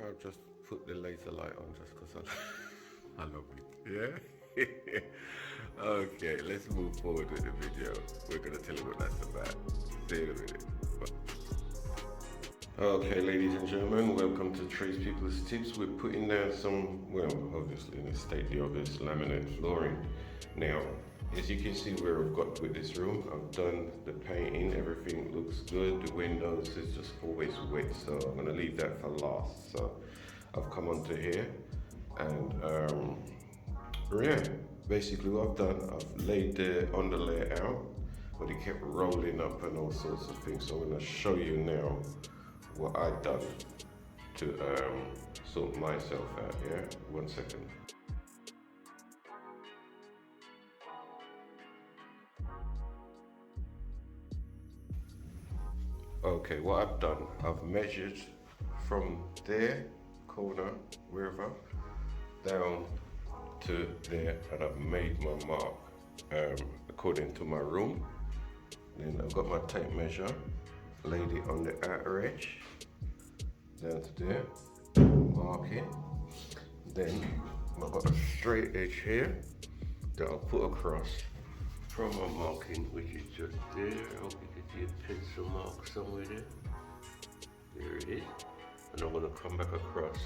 I'll just put the laser light on just because I love it. Yeah? Okay, let's move forward with the video. We're going to tell you what that's about. See you in a minute. Okay, ladies and gentlemen, welcome to Trace People's Tips. We're putting down some, well, obviously in a state the obvious laminate flooring. Now, as you can see where I've got with this room, I've done the painting, everything looks good. The windows is just always wet, so I'm going to leave that for last. So I've come onto here and yeah, basically what I've done, I've laid the underlay out, but it kept rolling up and all sorts of things. So I'm going to show you now what I've done to sort myself out. Yeah, 1 second. Okay, what I've done, I've measured from there, corner, wherever, down to there, and I've made my mark according to my room. Then I've got my tape measure, laid it on the outer edge, down to there, marking. Then I've got a straight edge here that I'll put across from my marking, which is just there. I hope you can see a pencil mark somewhere there. There it is. And I'm gonna come back across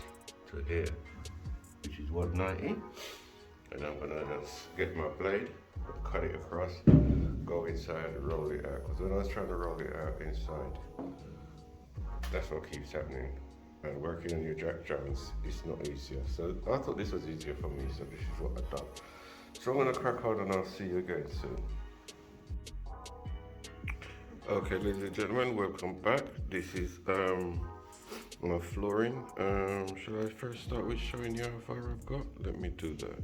to here, which is 190. And I'm gonna just get my blade, cut it across, go inside and roll it out. Because when I was trying to roll it out inside, that's what keeps happening. And working on your jack joints, it's not easier. So I thought this was easier for me, so this is what I've done. So I'm gonna crack on and I'll see you again soon. Okay, ladies and gentlemen, welcome back. This is my flooring. Should I first start with showing you how far I've got? Let me do that.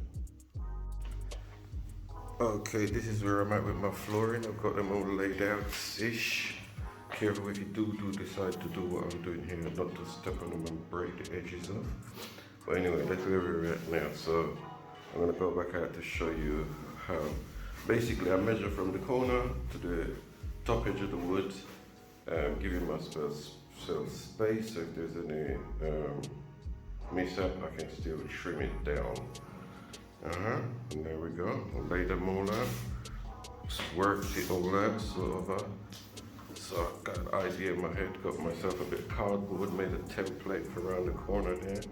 Okay, this is where I'm at with my flooring. I've got them all laid out-ish. Careful if you do decide to do what I'm doing here, not to step on them and break the edges off. But anyway, that's where we're at now. So I'm gonna go back out to show you how. Basically, I measure from the corner to the top edge of the wood, giving myself space. So if there's any mishap, I can still trim it down. And there we go. I'll lay them all out. Worked it all out, sort of. So I got an idea in my head, got myself a bit of cardboard, made a template for around the corner there.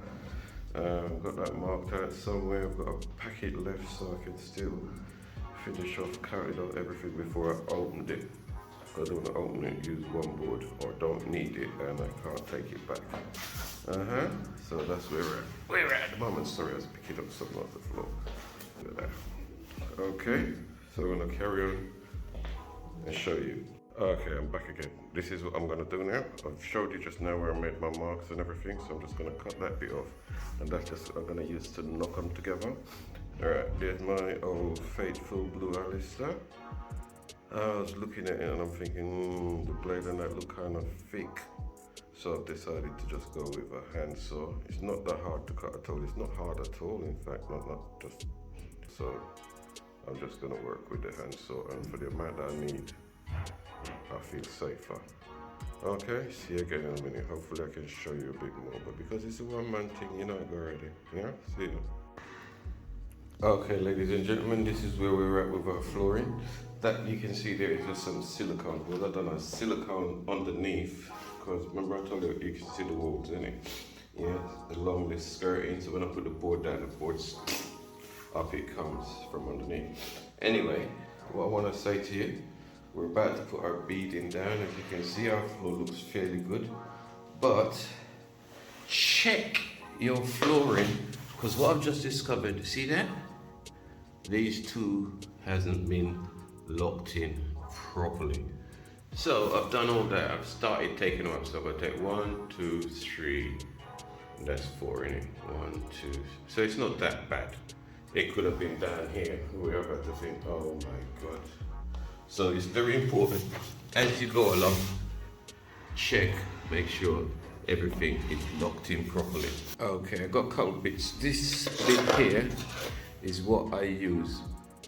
Got that marked out somewhere. I've got a packet left so I can still finish off, counting out everything before I opened it. I don't want to open it, use one board, or don't need it and I can't take it back. So that's where we're at the moment. Sorry, I was picking up something off the floor. Look at that. Okay, so I'm gonna carry on and show you. Okay, I'm back again. This is what I'm gonna do now. I've showed you just now where I made my marks and everything, so I'm just gonna cut that bit off. And that's just what I'm gonna use to knock them together. All right, there's my old faithful blue Alistair. I was looking at it and I'm thinking, the blade and that look kind of thick. So I've decided to just go with a handsaw. It's not that hard to cut at all. It's not hard at all, in fact, not just. So I'm just gonna work with the handsaw, and for the amount that I need, I feel safer. Okay, see you again in a minute. Hopefully I can show you a bit more, but because it's a one-man thing, you know it already. Yeah, see you. Okay, ladies and gentlemen, this is where we're at with our flooring. That you can see there is just some silicone. Well, I've done a silicone underneath, because remember I told you you can see the walls, innit? Yeah, along this skirting, so when I put the board down, the board's up it comes from underneath. Anyway, what I want to say to you, we're about to put our beading down. As you can see, our floor looks fairly good, but check your flooring, because what I've just discovered, see that? These two hasn't been locked in properly. So I've done all that. I've started taking them up. So I'm gonna take 1, 2, 3. That's 4 in it. 1, 2. So it's not that bad. It could have been down here. We're about to think, oh my God. So it's very important as you go along, check, make sure everything is locked in properly. Okay, I got a couple bits. This bit here is what I use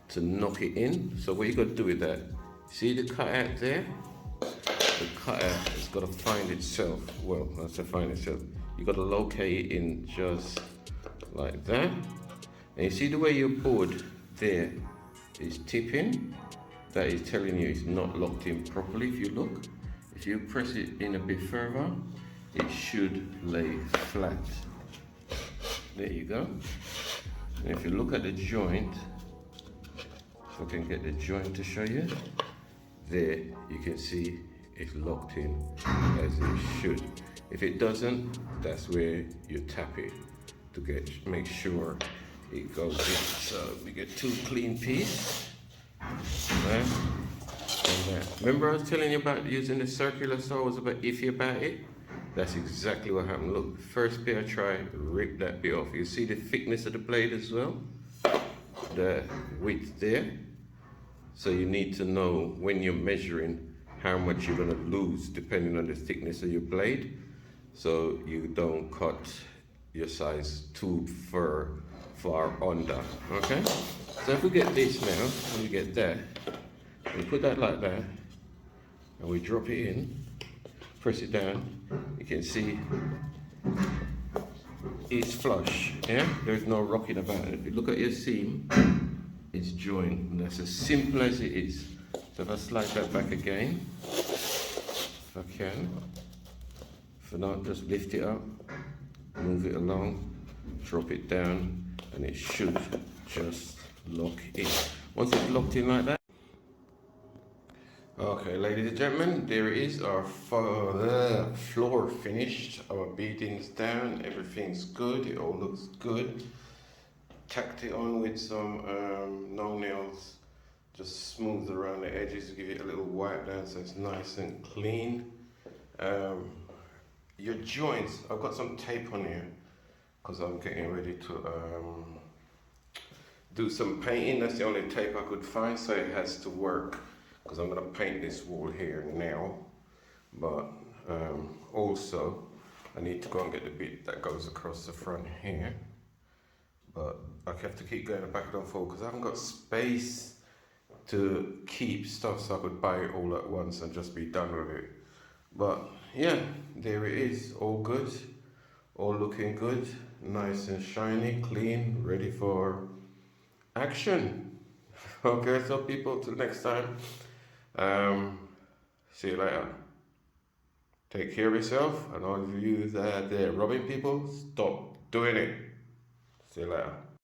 to knock it in. So what you got to do with that, see the cutout there? The cutout has got to find itself, well, that's to find itself. you got to locate it in just like that. And you see the way your board there is tipping? That is telling you it's not locked in properly. If you look, if you press it in a bit further, it should lay flat. There you go. And if you look at the joint, if I can get the joint to show you, there you can see it's locked in as it should. If it doesn't, that's where you tap it to make sure it goes in. So we get two clean pieces. Right? And remember I was telling you about using the circular saw, I was a bit iffy about it? That's exactly what happened. Look, first bit I tried, rip that bit off. You see the thickness of the blade as well? The width there. So you need to know when you're measuring how much you're gonna lose depending on the thickness of your blade. So you don't cut your size too far under, okay? So if we get this now, and we get that, we put that like that, and we drop it in, press it down, you can see it's flush, yeah? There's no rocking about it. If you look at your seam, it's joined, and that's as simple as it is. So if I slide that back again, if I can, for not, just lift it up, move it along, drop it down, and it should just lock in. Once it's locked in like that, okay, ladies and gentlemen, there it is, our floor finished, our beading's down, everything's good, it all looks good. Tacked it on with some no nails, just smooth around the edges to give it a little wipe down so it's nice and clean. Your joints, I've got some tape on here because I'm getting ready to do some painting. That's the only tape I could find, so it has to work because I'm going to paint this wall here now. But also I need to go and get the bit that goes across the front here. But I have to keep going back and forth because I haven't got space to keep stuff, so I could buy it all at once and just be done with it. But yeah, there it is, all good, all looking good, nice and shiny, clean, ready for action. Okay, so people, till next time, see you later. Take care of yourself, and all of you that are robbing people, stop doing it. See you later.